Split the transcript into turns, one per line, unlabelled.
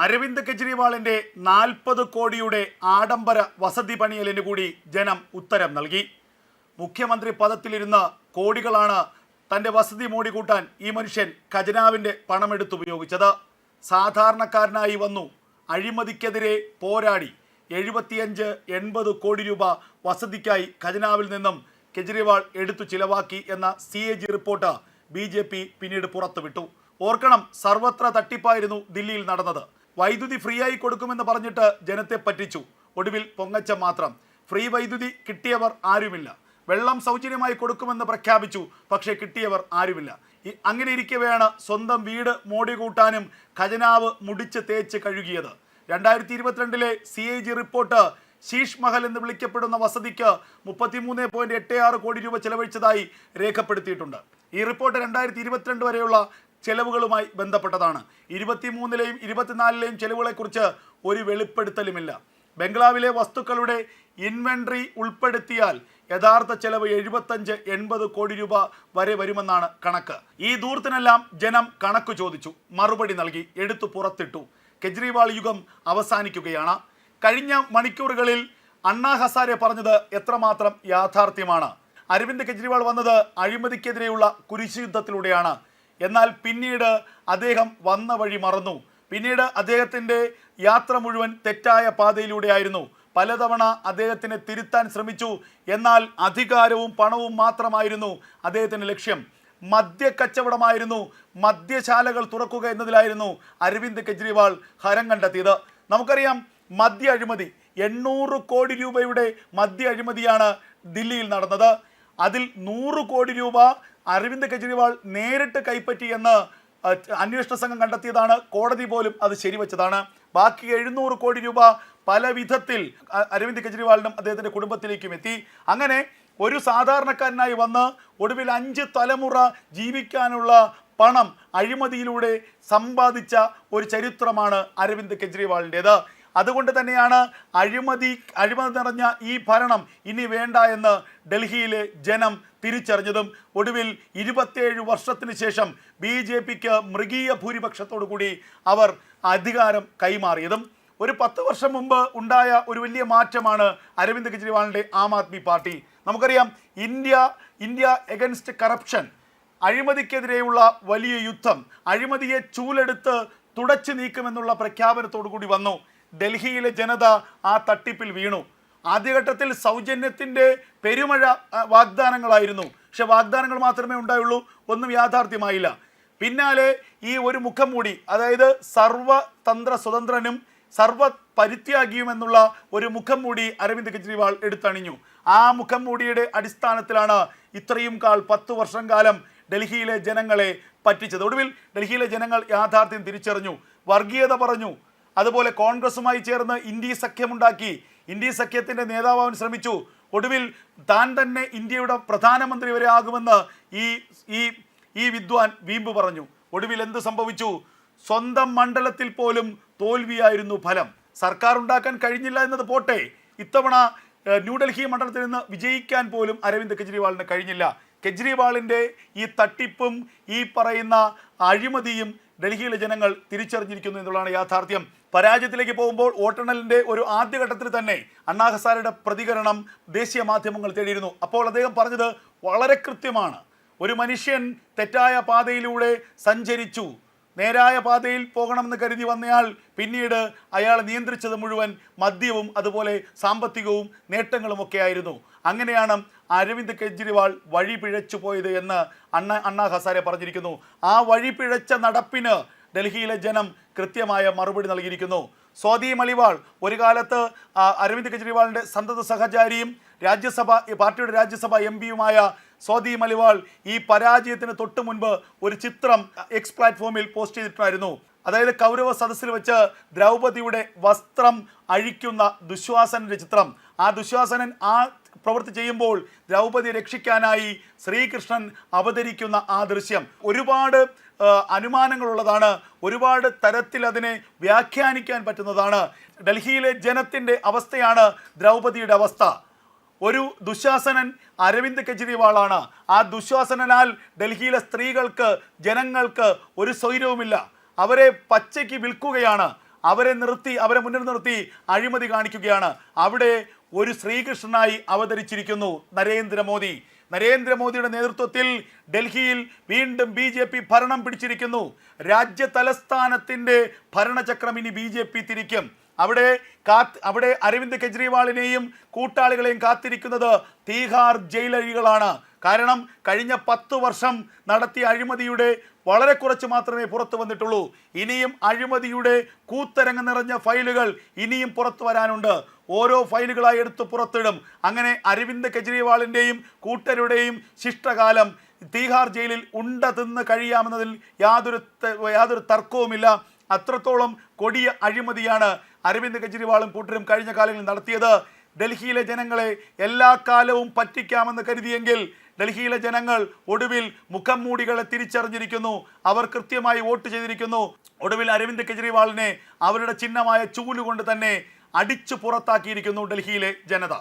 അരവിന്ദ് കെജ്രിവാളിന്റെ 40 കോടിയുടെ ആഡംബര വസതി പണിയലിന് കൂടി ജനം ഉത്തരം നൽകി. മുഖ്യമന്ത്രി പദത്തിലിരുന്ന കോടികളാണ് തൻ്റെ വസതി മോടികൂട്ടാൻ ഈ മനുഷ്യൻ ഖജനാവിൻ്റെ പണമെടുത്തുപയോഗിച്ചത്. സാധാരണക്കാരനായി വന്നു, അഴിമതിക്കെതിരെ പോരാടി 75-80 കോടി രൂപ വസതിക്കായി ഖജനാവിൽ നിന്നും കെജ്രിവാൾ എടുത്തു ചിലവാക്കി എന്ന CAG റിപ്പോർട്ട് BJP പിന്നീട് പുറത്തുവിട്ടു. ഓർക്കണം, സർവത്ര തട്ടിപ്പായിരുന്നു ദില്ലിയിൽ നടന്നത്. വൈദ്യുതി ഫ്രീ ആയി കൊടുക്കുമെന്ന് പറഞ്ഞിട്ട് ജനത്തെ പറ്റിച്ചു. ഒടുവിൽ പൊങ്ങച്ചം മാത്രം. ഫ്രീ വൈദ്യുതി കിട്ടിയവർ ആരുമില്ല. വെള്ളം സൗജന്യമായി കൊടുക്കുമെന്ന് പ്രഖ്യാപിച്ചു, പക്ഷേ കിട്ടിയവർ ആരുമില്ല. അങ്ങനെ ഇരിക്കവെയാണ് സ്വന്തം വീട് മോടികൂട്ടാനും ഖജനാവ് മുടിച്ച് തേച്ച് കഴുകിയത്. 2022 CAG റിപ്പോർട്ട് ശീഷ് മഹൽ എന്ന് വിളിക്കപ്പെടുന്ന വസതിക്ക് 33.86 കോടി രൂപ ചെലവഴിച്ചതായി രേഖപ്പെടുത്തിയിട്ടുണ്ട്. ഈ റിപ്പോർട്ട് 2022 വരെയുള്ള ചെലവുകളുമായി ബന്ധപ്പെട്ടതാണ്. 23-ലെയും 24-ലെയും ചെലവുകളെക്കുറിച്ച് ഒരു വെളിപ്പെടുത്തലുമില്ല. ബംഗ്ലാവിലെ വസ്തുക്കളുടെ ഇൻവെൻട്രി ഉൾപ്പെടുത്തിയാൽ യഥാർത്ഥ ചെലവ് 75-80 കോടി രൂപ വരെ വരുമെന്നാണ് കണക്ക്. ഈ ദൂർത്തിനെല്ലാം ജനം കണക്ക് ചോദിച്ചു, മറുപടി നൽകി, എടുത്തു പുറത്തിട്ടു. കെജ്രിവാൾ യുഗം അവസാനിക്കുകയാണ്. കഴിഞ്ഞ മണിക്കൂറുകളിൽ അണ്ണാ ഹസാരെ പറഞ്ഞത് എത്രമാത്രം യാഥാർത്ഥ്യമാണ്. അരവിന്ദ് കെജ്രിവാൾ വന്നത് അഴിമതിക്കെതിരെയുള്ള കുരിശുയുദ്ധത്തിലൂടെയാണ്. എന്നാൽ പിന്നീട് അദ്ദേഹം വന്ന വഴി മറന്നു. പിന്നീട് അദ്ദേഹത്തിൻ്റെ യാത്ര മുഴുവൻ തെറ്റായ പാതയിലൂടെയായിരുന്നു. പലതവണ അദ്ദേഹത്തിനെ തിരുത്താൻ ശ്രമിച്ചു. എന്നാൽ അധികാരവും പണവും മാത്രമായിരുന്നു അദ്ദേഹത്തിൻ്റെ ലക്ഷ്യം. മദ്യക്കച്ചവടമായിരുന്നു, മദ്യശാലകൾ തുറക്കുക എന്നതിലായിരുന്നു അരവിന്ദ് കെജ്രിവാൾ ഹരം കണ്ടെത്തിയത്. നമുക്കറിയാം, മദ്യ അഴിമതി 800 കോടി രൂപയുടെ മദ്യ അഴിമതിയാണ് ദില്ലിയിൽ നടന്നത്. അതിൽ 100 കോടി രൂപ അരവിന്ദ് കെജ്രിവാൾ നേരിട്ട് കൈപ്പറ്റി എന്ന് അന്വേഷണ സംഘം കണ്ടെത്തിയതാണ്. കോടതി പോലും അത് ശരിവെച്ചതാണ്. ബാക്കി 700 കോടി രൂപ പല വിധത്തിൽ അരവിന്ദ് കെജ്രിവാളിനും അദ്ദേഹത്തിൻ്റെ കുടുംബത്തിലേക്കും എത്തി. അങ്ങനെ ഒരു സാധാരണക്കാരനായി വന്ന് ഒടുവിൽ 5 തലമുറ ജീവിക്കാനുള്ള പണം അഴിമതിയിലൂടെ സമ്പാദിച്ച ഒരു ചരിത്രമാണ് അരവിന്ദ് കെജ്രിവാളിൻ്റേത്. അതുകൊണ്ട് തന്നെയാണ് അഴിമതി നിറഞ്ഞ ഈ ഭരണം ഇനി വേണ്ട എന്ന് ഡൽഹിയിലെ ജനം തിരിച്ചറിഞ്ഞതും ഒടുവിൽ 27 വർഷത്തിന് ശേഷം BJPക്ക് മൃഗീയ ഭൂരിപക്ഷത്തോടു കൂടി അവർ അധികാരം കൈമാറിയതും. ഒരു 10 വർഷം മുമ്പ് ഉണ്ടായ ഒരു വലിയ മാറ്റമാണ് അരവിന്ദ് കെജ്രിവാളിൻ്റെ ആം ആദ്മി പാർട്ടി. നമുക്കറിയാം, ഇന്ത്യ എഗൻസ്റ്റ് കറപ്ഷൻ, അഴിമതിക്കെതിരെയുള്ള വലിയ യുദ്ധം, അഴിമതിയെ ചൂലെടുത്ത് തുടച്ചു നീക്കുമെന്നുള്ള പ്രഖ്യാപനത്തോടു കൂടി വന്നു. ഡൽഹിയിലെ ജനത ആ തട്ടിപ്പിൽ വീണു. ആദ്യഘട്ടത്തിൽ സൗജന്യത്തിൻ്റെ പെരുമഴ വാഗ്ദാനങ്ങളായിരുന്നു. പക്ഷെ വാഗ്ദാനങ്ങൾ മാത്രമേ ഉണ്ടായുള്ളൂ, ഒന്നും യാഥാർത്ഥ്യമായില്ല. പിന്നാലെ ഈ ഒരു മുഖം മൂടി, അതായത് സർവതന്ത്ര സ്വതന്ത്രനും സർവ പരിത്യാഗിയുമെന്നുള്ള ഒരു മുഖം മൂടി അരവിന്ദ് കെജ്രിവാൾ എടുത്തണിഞ്ഞു. ആ മുഖം മൂടിയുടെ അടിസ്ഥാനത്തിലാണ് ഇത്രയും 10 വർഷം കാലം ഡൽഹിയിലെ ജനങ്ങളെ പറ്റിച്ചത്. ഒടുവിൽ ഡൽഹിയിലെ ജനങ്ങൾ യാഥാർത്ഥ്യം തിരിച്ചറിഞ്ഞു, വർഗീയത പറഞ്ഞു. അതുപോലെ കോൺഗ്രസുമായി ചേർന്ന് ഇന്ത്യ സഖ്യമുണ്ടാക്കി. ഇന്ത്യ സഖ്യത്തിൻ്റെ നേതാവാൻ ശ്രമിച്ചു. ഒടുവിൽ താൻ തന്നെ ഇന്ത്യയുടെ പ്രധാനമന്ത്രി വരെ ആകുമെന്ന് ഈ വിദ്വാൻ വീമ്പ് പറഞ്ഞു. ഒടുവിൽ എന്ത് സംഭവിച്ചു? സ്വന്തം മണ്ഡലത്തിൽ പോലും തോൽവിയായിരുന്നു ഫലം. സർക്കാർ ഉണ്ടാക്കാൻ കഴിഞ്ഞില്ല എന്നത് പോട്ടെ, ഇത്തവണ ന്യൂഡൽഹി മണ്ഡലത്തിൽ നിന്ന് വിജയിക്കാൻ പോലും അരവിന്ദ് കെജ്രിവാളിന് കഴിഞ്ഞില്ല. കെജ്രിവാളിൻ്റെ ഈ തട്ടിപ്പും ഈ പറയുന്ന അഴിമതിയും ഡൽഹിയിലെ ജനങ്ങൾ തിരിച്ചറിഞ്ഞിരിക്കുന്നു എന്നുള്ളതാണ് യാഥാർത്ഥ്യം. പരാജയത്തിലേക്ക് പോകുമ്പോൾ വോട്ടെണ്ണലിൻ്റെ ഒരു ആദ്യഘട്ടത്തിൽ തന്നെ അണ്ണാ ഹസാരയുടെ പ്രതികരണം ദേശീയ മാധ്യമങ്ങൾ തേടിയിരുന്നു. അപ്പോൾ അദ്ദേഹം പറഞ്ഞത് വളരെ കൃത്യമാണ്. ഒരു മനുഷ്യൻ തെറ്റായ പാതയിലൂടെ സഞ്ചരിച്ചു, നേരായ പാതയിൽ പോകണമെന്ന് കരുതി വന്നയാൾ പിന്നീട് അയാൾ നിയന്ത്രിച്ചത് മുഴുവൻ മദ്യവും അതുപോലെ സാമ്പത്തികവും നേട്ടങ്ങളുമൊക്കെ ആയിരുന്നു. അങ്ങനെയാണ് അരവിന്ദ് കെജ്രിവാൾ വഴി പിഴച്ചു പോയത് എന്ന് അണ്ണാ ഹസാരെ പറഞ്ഞിരിക്കുന്നു. ആ വഴി പിഴച്ച നടപ്പിന് ഡൽഹിയിലെ ജനം കൃത്യമായ മറുപടി നൽകിയിരിക്കുന്നു. സ്വാതി മലിവാൾ ഒരു കാലത്ത് അരവിന്ദ് കെജ്രിവാളിൻ്റെ സന്തത സഹചാരിയും പാർട്ടിയുടെ രാജ്യസഭ MP-യുമായ സ്വാതി മലിവാൾ ഈ പരാജയത്തിന് തൊട്ട് മുൻപ് ഒരു ചിത്രം X പ്ലാറ്റ്ഫോമിൽ പോസ്റ്റ് ചെയ്തിട്ടായിരുന്നു. അതായത് കൗരവ സദസ്സിൽ വെച്ച് ദ്രൗപദിയുടെ വസ്ത്രം അഴിക്കുന്ന ദുശ്വാസനൻ്റെ ചിത്രം. ആ ദുശ്വാസനൻ ആ പ്രവൃത്തി ചെയ്യുമ്പോൾ ദ്രൗപദിയെ രക്ഷിക്കാനായി ശ്രീകൃഷ്ണൻ അവതരിക്കുന്ന ആ ദൃശ്യം ഒരുപാട് അനുമാനങ്ങളുള്ളതാണ്. ഒരുപാട് തരത്തിൽ അതിനെ വ്യാഖ്യാനിക്കാൻ പറ്റുന്നതാണ്. ഡൽഹിയിലെ ജനത്തിൻ്റെ അവസ്ഥയാണ് ദ്രൗപദിയുടെ അവസ്ഥ. ഒരു ദുശാസനൻ അരവിന്ദ് കെജ്രിവാളാണ്. ആ ദുശാസനാൽ ഡൽഹിയിലെ സ്ത്രീകൾക്ക്, ജനങ്ങൾക്ക് ഒരു സ്വൈരവുമില്ല. അവരെ പച്ചയ്ക്ക് വിൽക്കുകയാണ്. അവരെ മുന്നിൽ നിർത്തി അഴിമതി കാണിക്കുകയാണ്. അവിടെ ഒരു ശ്രീകൃഷ്ണനായി അവതരിച്ചിരിക്കുന്നു നരേന്ദ്രമോദിയുടെ നേതൃത്വത്തിൽ ഡൽഹിയിൽ വീണ്ടും BJP ഭരണം പിടിച്ചിരിക്കുന്നു. രാജ്യ തലസ്ഥാനത്തിൻ്റെ ഭരണചക്രം ഇനി BJP തിരിക്കും. അവിടെ അരവിന്ദ് കെജ്രിവാളിനെയും കൂട്ടാളികളെയും കാത്തിരിക്കുന്നത് തീഹാർ ജയിലഴികളാണ്. കാരണം കഴിഞ്ഞ 10 വർഷം നടത്തിയ അഴിമതിയുടെ വളരെ കുറച്ച് മാത്രമേ പുറത്തു വന്നിട്ടുള്ളൂ. ഇനിയും അഴിമതിയുടെ കൂത്തരങ്ങ് നിറഞ്ഞ ഫയലുകൾ ഇനിയും പുറത്തു വരാനുണ്ട്. ഓരോ ഫയലുകളായി എടുത്ത് പുറത്തിടും. അങ്ങനെ അരവിന്ദ് കെജ്രിവാളിൻ്റെയും കൂട്ടരുടെയും ശിഷ്ടകാലം തീഹാർ ജയിലിൽ ഉണ്ട തിന്ന് കഴിയാമെന്നതിൽ യാതൊരു തർക്കവുമില്ല. അത്രത്തോളം കൊടിയ അഴിമതിയാണ് അരവിന്ദ് കെജ്രിവാളും കൂട്ടരും കഴിഞ്ഞ കാലങ്ങളിൽ നടത്തിയത്. ഡൽഹിയിലെ ജനങ്ങളെ എല്ലാ കാലവും പറ്റിക്കാമെന്ന് കരുതിയെങ്കിൽ ഡൽഹിയിലെ ജനങ്ങൾ ഒടുവിൽ മുഖം മൂടികളെ തിരിച്ചറിഞ്ഞിരിക്കുന്നു. അവർ കൃത്യമായി വോട്ട് ചെയ്തിരിക്കുന്നു. ഒടുവിൽ അരവിന്ദ് കെജ്രിവാളിനെ അവരുടെ ചിഹ്നമായ ചൂലുകൊണ്ട് തന്നെ അടിച്ചു പുറത്താക്കിയിരിക്കുന്നു ഡൽഹിയിലെ ജനത.